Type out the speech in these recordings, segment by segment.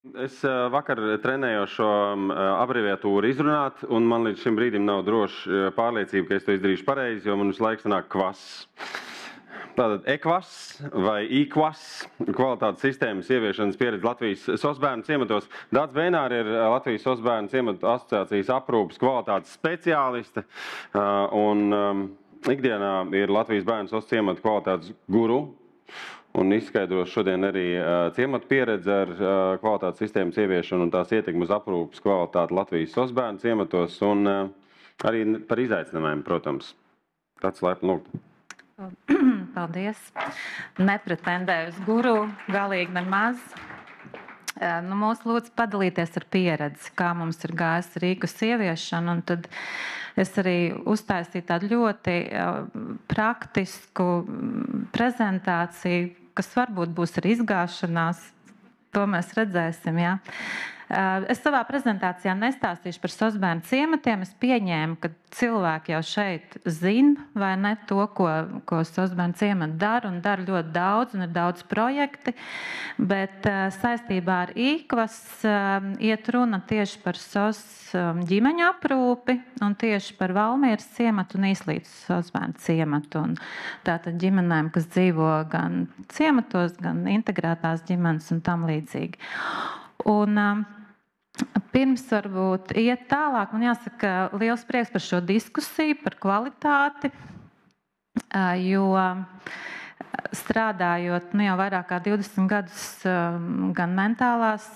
Es vakar trenēju šo abreviatūru izrunāt, un man līdz šim brīdim nav droši pārliecība, ka es to izdarīšu pareizi, jo man visu laiku sanāk kvass. Tātad EQUAS vai IQUAS kvalitātes sistēmas ieviešanas pieredze Latvijas SOS-bērnu ciematos. Dāts Bēnāra ir Latvijas SOS-bērnu ciematu asociācijas aprūpes kvalitātes speciāliste, un ikdienā ir Latvijas bērnu SOS ciematu kvalitātes guru, un izskaidros šodien arī ciematu pieredzi ar kvalitātes sistēmas ieviešanu un tās ietekmi uz aprūpes kvalitāti Latvijas SOS-bērnu ciematos, un arī par izaicinājumiem, protams. Tāds laipni lūgt. Paldies. Nepretendēju uz guru, galīgi nemaz. Mūs lūdz padalīties ar pieredzi, kā mums ir gājis rīkus ieviešana, un tad es arī uztaisīju tādu ļoti praktisku prezentāciju, kas varbūt būs arī izgāšanās. To mēs redzēsim, jā. Es savā prezentācijā nestāstīšu par SOS-bērnu ciematiem. Es pieņēmu, ka cilvēki jau šeit zina vai ne to, ko SOS-bērnu ciemati dara, un dara ļoti daudz, un ir daudz projekti. Bet saistībā ar IQUAS iet runa tieši par SOS ģimeņu aprūpi, un tieši par Valmieras ciematu un Īslītes SOS-bērnu ciematu. Un tātad ģimenēm, kas dzīvo gan ciematos, gan integrētās ģimenes un tam līdzīgi. Un pirms varbūt iet tālāk, man jāsaka liels prieks par šo diskusiju, par kvalitāti, jo strādājot jau vairāk kā 20 gadus gan mentālās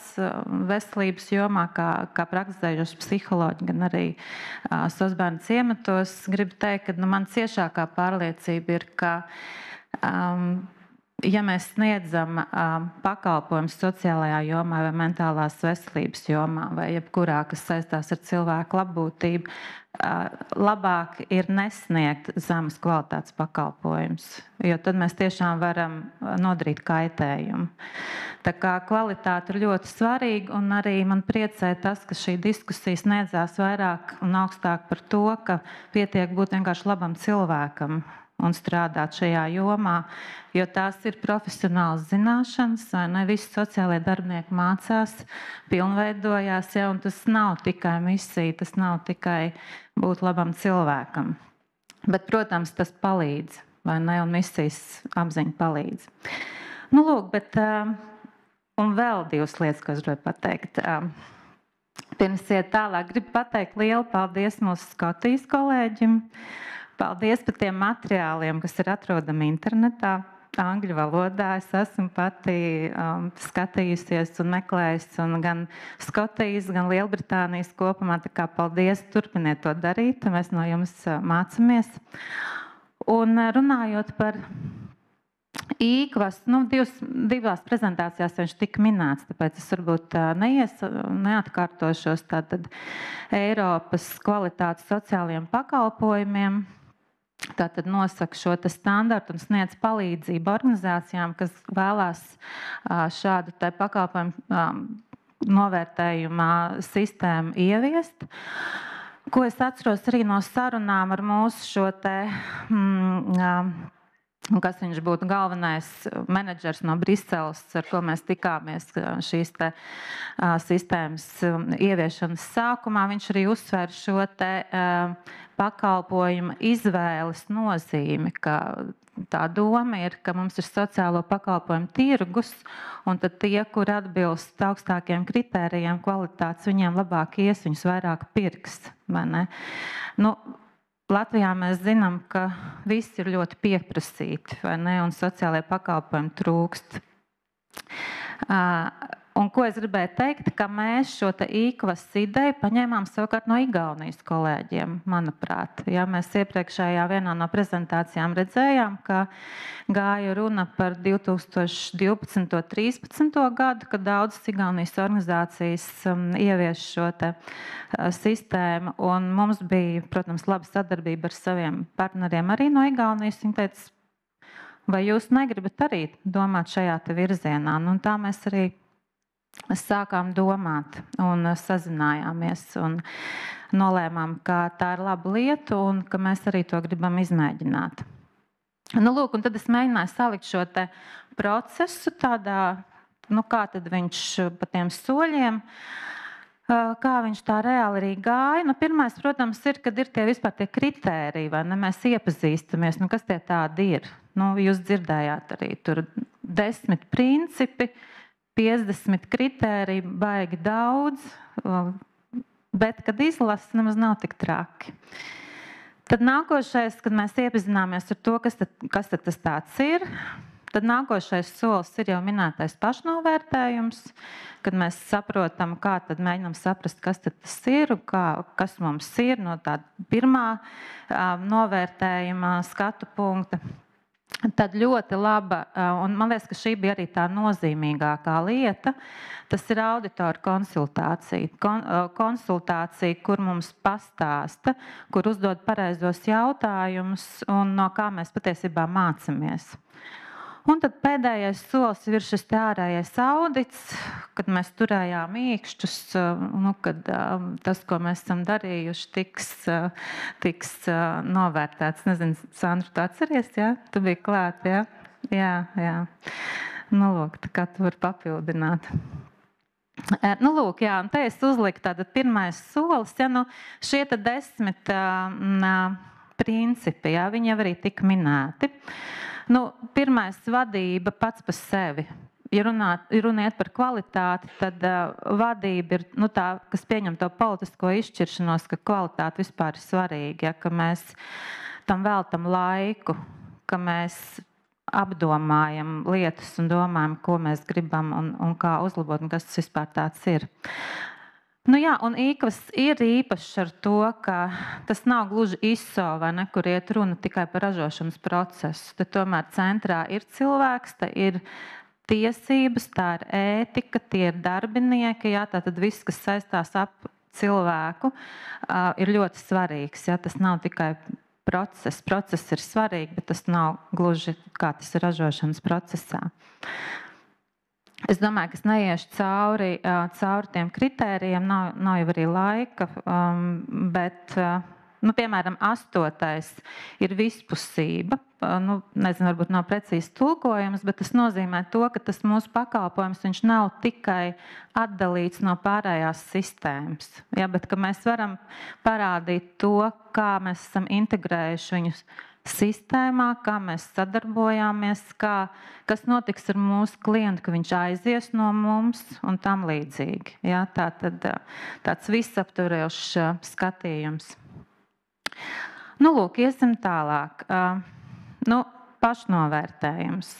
veselības jomā, kā praktizējoša psiholoģi, gan arī SOS-bērnu ciematos, gribu teikt, ka man ciešākā pārliecība ir, ka ja mēs sniedzam pakalpojumus sociālajā jomā vai mentālās veselības jomā vai jebkurā, kas saistās ar cilvēku labbūtību, labāk ir nesniegt zemes kvalitātes pakalpojumus, jo tad mēs tiešām varam nodarīt kaitējumu. Tā kā kvalitāte ir ļoti svarīga, un arī man priecē tas, ka šī diskusija sniedzās vairāk un augstāk par to, ka pietiek būt vienkārši labam cilvēkam un strādāt šajā jomā, jo tās ir profesionālas zināšanas, vai ne? Visi sociālie darbinieki mācās, pilnveidojās, ja, un tas nav tikai misija, tas nav tikai būt labam cilvēkam. Bet, protams, tas palīdz, vai ne? Un misijas apziņa palīdz. Lūk, bet, un vēl divas lietas, ko es gribēju pateikt. Pirms iet tālāk, gribu pateikt lielu paldies mūsu Skotijas kolēģim. Paldies par tiem materiāliem, kas ir atrodami internetā, angļu valodā. Es esmu pati skatījusies un meklējusi, un gan Skotijas, gan Lielbritānijas kopumā. Tā kā paldies, turpiniet to darīt, mēs no jums mācāmies. Un runājot par IQUAS, divās prezentācijās viņš tika minēts, tāpēc es varbūt neatkārtošos. Tātad Eiropas kvalitātes sociālajiem pakalpojumiem. Tātad nosaka šo standartu un sniedz palīdzību organizācijām, kas vēlās šādu pakalpojumu novērtējumā sistēmu ieviest. Ko es atceros arī no sarunām ar mūsu šo kas viņš būtu galvenais menedžers no Briseles, ar ko mēs tikāmies šīs sistēmas ieviešanas sākumā. Viņš arī uzsver šo pakalpojumu izvēles nozīmi, ka tā doma ir, ka mums ir sociālo pakalpojumu tirgus, un tad tie, kur atbilst augstākiem kritērijiem kvalitātes, viņiem labāk ies, viņus vairāk pirks, vai ne? Latvijā mēs zinām, ka visi ir ļoti pieprasīti, vai ne, un sociālajie pakalpojumi trūkst. Un ko es gribēju teikt, ka mēs šo IQUAS ideju paņēmām savukārt no Igaunijas kolēģiem, manuprāt. Ja mēs iepriekšējā vienā no prezentācijām redzējām, ka gāja runa par 2012.13. gadu, kad daudzas Igaunijas organizācijas ievieš šo sistēmu, un mums bija, protams, laba sadarbība ar saviem partneriem arī no Igaunijas. Viņi teica, vai jūs negribat arī domāt šajā virzienā? Un tā mēs arī sākām domāt un sazinājāmies un nolēmām, ka tā ir laba lieta un ka mēs arī to gribam izmēģināt. Lūk, un tad es mēģināju salikt šo procesu tādā kā tad viņš pa tiem soļiem, kā viņš tā reāli arī gāja. Pirmais, protams, ir, kad ir tie vispār tie kritēriji, vai ne? Mēs iepazīstamies, kas tie tādi ir. Jūs dzirdējāt arī tur 10 principi, 50 kritēriji, baigi daudz, bet, kad izlasa, nemaz nav tik traki. Tad nākošais, kad mēs iepazināmies ar to, kas tad tas tāds ir, tad nākošais solis ir jau minētais pašnovērtējums, kad mēs saprotam, kā tad mēģinām saprast, kas tad tas ir, kas mums ir no tāda pirmā novērtējuma skatu punkta. Tad ļoti laba, un man liekas, ka šī bija arī tā nozīmīgākā lieta, tas ir auditoru konsultācija. Konsultācija, kur mums pastāsta, kur uzdod pareizos jautājumus un no kā mēs patiesībā mācamies. Un tad pēdējais solis ir šis ārējais audits, kad mēs turējām īkšķus, kad tas, ko mēs esam darījuši, tiks novērtēts. Nezinu, Sandra, tu atceries, jā? Tu biji klāt, jā? Jā. Lūk, tā kā tu vari papildināt. Lūk, jā, un te es uzliku tātad pirmais solis, šie 10 principi, jā, viņi jau arī tika minēti. Pirmais vadība pats par sevi. Ja runiet par kvalitāti, tad vadība ir tā, kas pieņem to politisko izšķiršanos, ka kvalitāte vispār ir svarīga, ka mēs tam veltam laiku, ka mēs apdomājam lietas un domājam, ko mēs gribam un kā uzlabot, un kas tas vispār tāds ir. Jā, un īkvas ir īpašs ar to, ka tas nav gluži ISO, vai ne, kur iet runa tikai par ražošanas procesu. Tad tomēr centrā ir cilvēks, tā ir tiesības, tā ir ētika, tie ir darbinieki, jā, tātad viss, kas saistās ap cilvēku, ir ļoti svarīgs. Jā, tas nav tikai process. Process ir svarīgi, bet tas nav gluži kā tas ir ražošanas procesā. Es domāju, ka es neiešu cauri tiem kritērijiem, nav jau arī laika, bet, piemēram, 8. ir vispusība. Nezinu, varbūt nav precīzi tulkojums, bet tas nozīmē to, ka tas mūsu pakalpojums, viņš nav tikai atdalīts no pārējās sistēmas, ja, bet ka mēs varam parādīt to, kā mēs esam integrējuši viņus sistēmā, kā mēs sadarbojāmies, kas notiks ar mūsu klientu, ka viņš aizies no mums un tam līdzīgi. Ja, tāds visaptverošs skatījums. Lūk, iesim tālāk. Pašnovērtējums.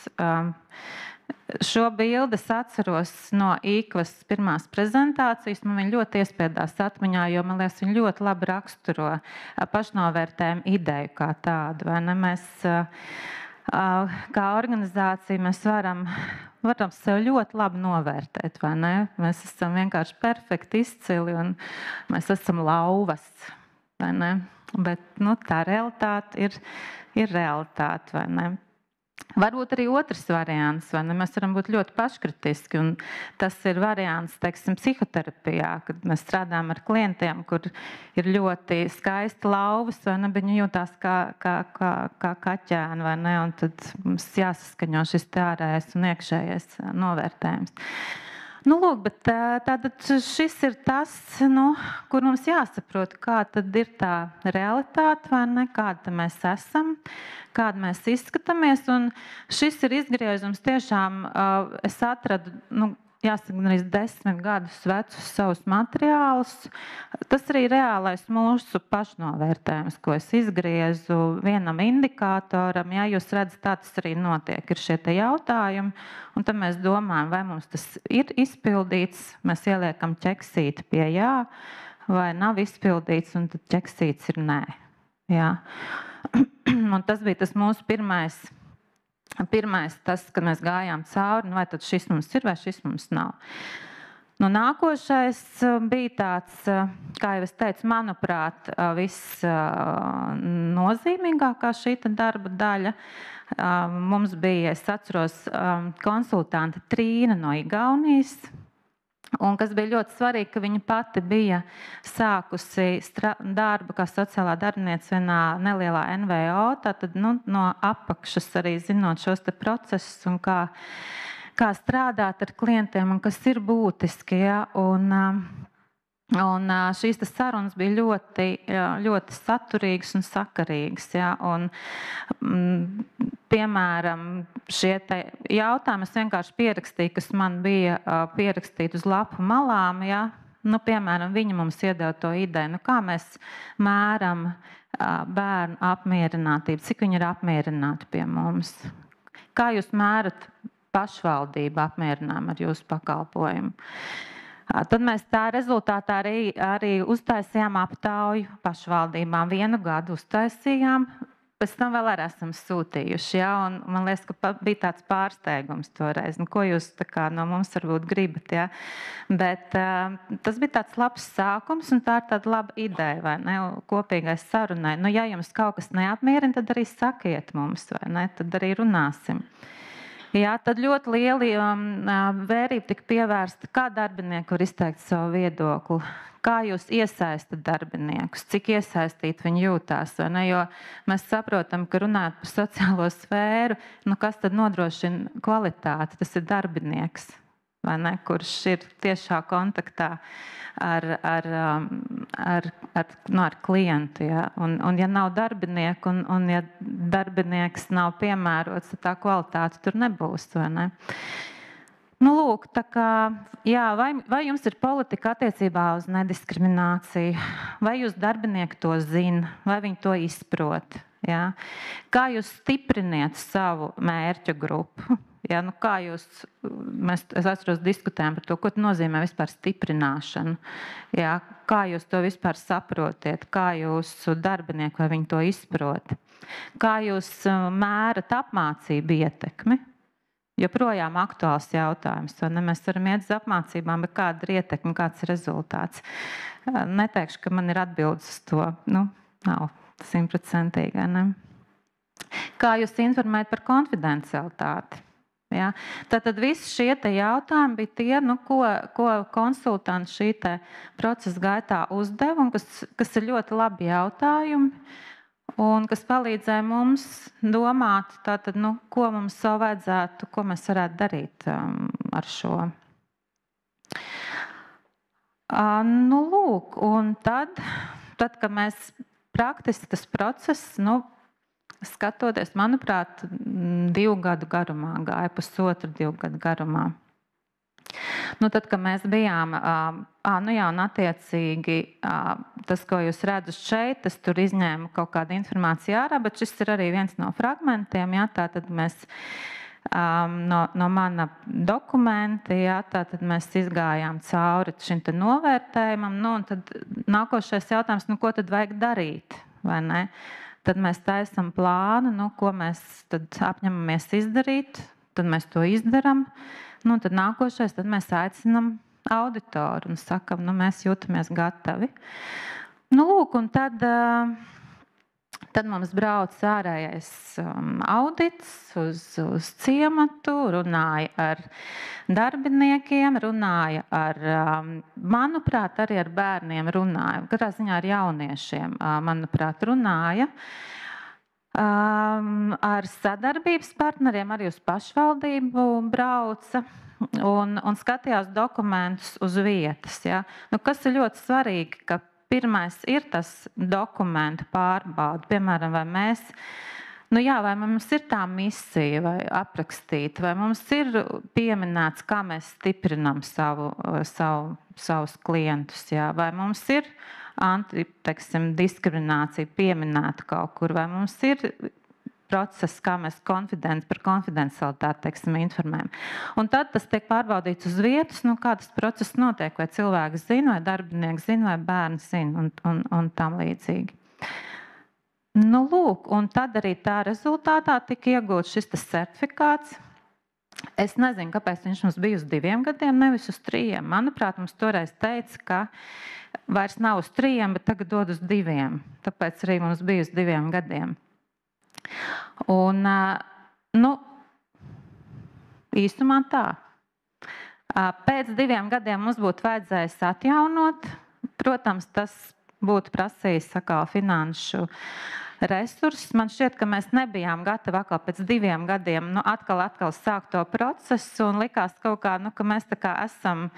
Šo bildi es atceros no īkvas pirmās prezentācijas. Man viņa ļoti iespiedās atmiņā, jo man liekas, viņa ļoti labi raksturo pašnovērtējumu ideju kā tādu. Vai ne? Mēs, kā organizācija, mēs varam sev ļoti labi novērtēt, vai ne? Mēs esam vienkārši perfekti izcili un mēs esam lauvas, vai ne? Bet tā realitāte ir realitāte, vai ne? Varbūt arī otrs variants, vai ne? Mēs varam būt ļoti paškritiski, un tas ir variants, teiksim, psihoterapijā, kad mēs strādājam ar klientiem, kur ir ļoti skaisti lauvas, vai ne? Viņi jūtās kā kaķēni, vai ne? Un tad mums jāsaskaņo šis ārējais un iekšējais novērtējums. Lūk, bet tātad šis ir tas, kur mums jāsaprot, kā tad ir tā realitāte, vai ne, kāda mēs esam, kāda mēs izskatāmies, un šis ir izgriezums tiešām, es atradu, jāsaka, arī 10 gadus vecus savus materiālus. Tas arī reālais mūsu pašnovērtējums, ko es izgriezu vienam indikātoram. Ja jūs redzat, tā tas arī notiek. Ir šie te jautājumi, un tad mēs domājam, vai mums tas ir izpildīts. Mēs ieliekam ķeksīti pie jā, vai nav izpildīts, un tad ķeksīts ir nē. Jā. Un tas bija tas mūsu pirmais, tas, kad mēs gājām cauri, vai tad šis mums ir, vai šis mums nav. Nākošais bija tāds, kā jau es teicu, manuprāt, viss nozīmīgākā šī darba daļa. Mums bija, es atceros, konsultanti Trīna no Igaunijas. Un kas bija ļoti svarīgi, ka viņa pati bija sākusi darbu kā sociālā darbiniece vienā nelielā NVO, tātad no apakšas arī zinot šos te procesus un kā kā strādāt ar klientiem un kas ir būtiski. Ja? Un šīs sarunas bija ļoti saturīgas un sakarīgas. Ja? Un, piemēram, šie jautājumi es vienkārši pierakstīju, kas man bija pierakstīti uz lapu malām. Ja? Nu, piemēram, viņi mums iedeva to ideju, nu, kā mēs mēram bērnu apmierinātību, cik viņi ir apmierināti pie mums. Kā jūs mērat pašvaldību apmierinājumu ar jūsu pakalpojumu? Tad mēs tā rezultātā arī uztaisījām aptauju pašvaldībām. 1 gadu uztaisījām, pēc tam vēl arī esam sūtījuši. Ja? Un man liekas, ka bija tāds pārsteigums toreiz. Nu, ko jūs no mums varbūt gribat? Ja? Bet tas bija tāds labs sākums un tā ir tāda laba ideja, vai ne? Kopīgai sarunai. Nu, ja jums kaut kas neapmierina, tad arī sakiet mums, vai ne? Tad arī runāsim. Jā, tad ļoti liela vērība tika pievērsta, kā darbinieki var izteikt savu viedokli, kā jūs iesaistat darbiniekus, cik iesaistīti viņi jūtās. Vai ne? Jo mēs saprotam, ka runājot par sociālo sfēru, nu kas tad nodrošina kvalitāti? Tas ir darbinieks, vai ne? Kurš ir tiešā kontaktā ar klientu. Ja? Un ja nav darbinieku un ja darbinieks nav piemērots, tad tā kvalitāte tur nebūs. Vai ne? Nu, lūk, tā kā, jā, vai jums ir politika attiecībā uz nediskrimināciju? Vai jūs darbinieki to zina? Vai viņi to izprot? Ja? Kā jūs stipriniet savu mērķu grupu? Ja, nu kā jūs, es atceros diskutējām par to, ko nozīmē vispār stiprināšana. Ja, kā jūs to vispār saprotiet, kā jūsu darbinieki, vai viņi to izprot. Kā jūs mērat apmācību ietekmi. Joprojām aktuāls jautājums. Ne? Mēs varam iet uz apmācībām, bet kāda ir ietekme, kāds ir rezultāts. Neteikšu, ka man ir atbildes uz to. Nu, nav 100%. Ne? Kā jūs informējat par konfidencialitāti? Ja? Tātad visi šie jautājumi bija tie, nu, ko konsultanti šī procesa gaitā uzdeva, un kas ir ļoti labi jautājumi, un kas palīdzēja mums domāt, tātad, nu, ko mums vēl vajadzētu, ko mēs varētu darīt ar šo. Nu, lūk, un tad, kad mēs praktiski tas process, nu, skatoties, manuprāt, 2 gadu garumā, gāja 1,5–2 gadu garumā. Nu, tad, kad mēs bijām, nu jā, un attiecīgi, tas, ko jūs redzat šeit, es tur izņēmu kaut kādu informāciju ārā, bet šis ir arī viens no fragmentiem, jā, tātad mēs no mana dokumenta, jā, tātad mēs izgājām cauri šim te novērtējumam, nu, un tad nākošais jautājums, nu, ko tad vajag darīt, vai ne? Tad mēs taisam plānu, nu, ko mēs tad apņemamies izdarīt, tad mēs to izdaram. Nu, tad nākošais, tad mēs aicinam auditoru un sakam, nu, mēs jūtamies gatavi. Nu, lūk, un tad mums brauc ārējais audits uz ciematu, runāja ar darbiniekiem, runāja ar, manuprāt, arī ar bērniem runāja. Katrā ziņā ar jauniešiem, manuprāt, runāja. Ar sadarbības partneriem arī uz pašvaldību brauca un skatījās dokumentus uz vietas. Ja? Nu, kas ir ļoti svarīgi, ka pirmais ir tas dokumentu pārbauda. Piemēram, vai mēs, nu jā, vai mums ir tā misija vai aprakstīta, vai mums ir pieminēts, kā mēs stiprinam savus klientus, jā? Vai mums ir diskriminācija pieminēta kaut kur, vai mums ir process, kā mēs par konfidencialitāti informējam. Un tad tas tiek pārbaudīts uz vietas, nu, kā tas process notiek, vai cilvēks zina, vai darbinieks zina, vai bērns zina un tam līdzīgi. Nu, lūk, un tad arī tā rezultātā tika iegūts šis certifikāts. Es nezinu, kāpēc viņš mums bija uz 2 gadiem, nevis uz 3. Manuprāt, mums toreiz teica, ka vairs nav uz 3, bet tagad dod uz 2. Tāpēc arī mums bija uz 2 gadiem. Un, nu, īstumā tā. Pēc 2 gadiem mums būtu vajadzējis atjaunot. Protams, tas būtu prasījis finanšu resursus. Man šķiet, ka mēs nebijām gatavi atkal pēc 2 gadiem atkal sākt to procesu un likās kaut kā, ka mēs tā kā esam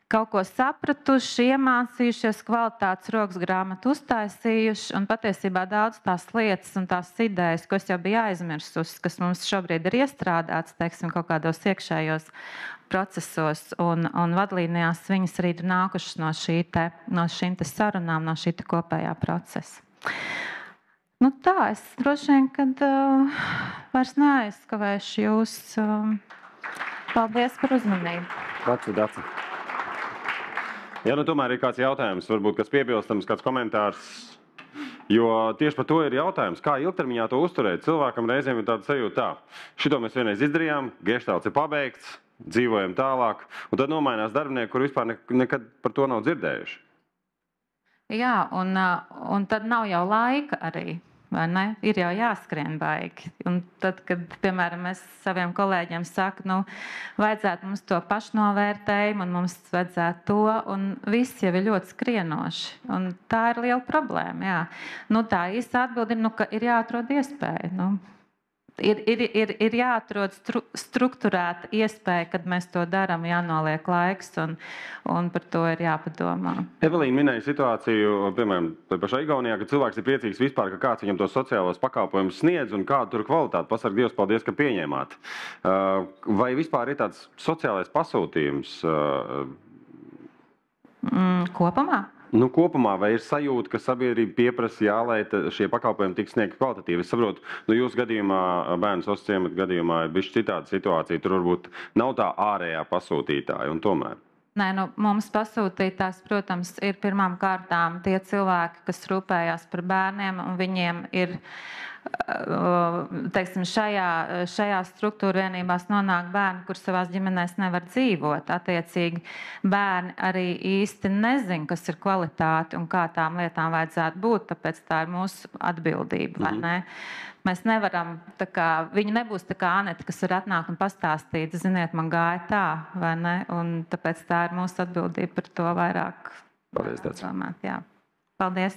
kaut ko sapratuši, iemācījušies, kvalitātes rokas grāmatu uztaisījuši, un patiesībā daudz tās lietas un tās idejas, ko es jau biju aizmirsusi, kas mums šobrīd ir iestrādāts, teiksim, kaut kādos iekšējos procesos un vadlīnijās, viņas arī ir nākušas no šīm te sarunām, no šī te kopējā procesa. Tā, es droši vien, kad vairs neaizskavēšu jūs. Paldies par uzmanību. Daci. Ja tomēr ir kāds jautājums, varbūt kas piebilstams, kāds komentārs, jo tieši par to ir jautājums, kā ilgtermiņā to uzturēt. Cilvēkam reizēm ir tāda sajūta tā, šito mēs vienreiz izdarījām, geštalts ir pabeigts, dzīvojam tālāk, un tad nomainās darbinieki, kur vispār nekad par to nav dzirdējuši. Jā, un tad nav jau laika arī. Vai ne? Ir jau jāskrien baigi. Un tad, kad, piemēram, es saviem kolēģiem saku, vajadzētu mums to pašnovērtējumu un mums vajadzētu to, un viss jau ir ļoti skrienoši. Un tā ir liela problēma, jā. Tā īsta atbilde ir, ka ir jāatrod iespēja. Ir jāatrod strukturēta iespēja, kad mēs to darām, jānoliek laiks, un par to ir jāpadomā. Evelīna minēja situāciju, piemēram, pašā Igaunijā, ka cilvēks ir priecīgs vispār, ka kāds viņam tos sociālos pakalpojumus sniedz un kādu tur kvalitāti. Pasarg Dievs, paldies, ka pieņēmāt. Vai vispār ir tāds sociālais pasūtījums? Kopumā? Kopumā, vai ir sajūta, ka sabiedrība pieprasa, lai šie pakalpojumi tiks sniegti kvalitatīvi? Es saprotu, jūsu gadījumā, bērnu sociālā ciemata gadījumā, ir bišķi citāda situācija. Tur varbūt nav tā ārējā pasūtītāja, un tomēr. Nē, mums pasūtītājs, protams, ir pirmām kārtām tie cilvēki, kas rūpējās par bērniem, un viņiem ir, teiksim, šajā struktūra vienībās nonāk bērni, kur savās ģimenēs nevar dzīvot. Attiecīgi, bērni arī īsti nezin, kas ir kvalitāte un kā tām lietām vajadzētu būt, tāpēc tā ir mūsu atbildība, vai ne? Mēs nevaram, viņi nebūs tā kā Aneta, kas var atnākt un pastāstīt, ziniet, man gāja tā, vai ne? Un tāpēc tā ir mūsu atbildība par to vairāk. Paldies, Daci. Jā. Paldies.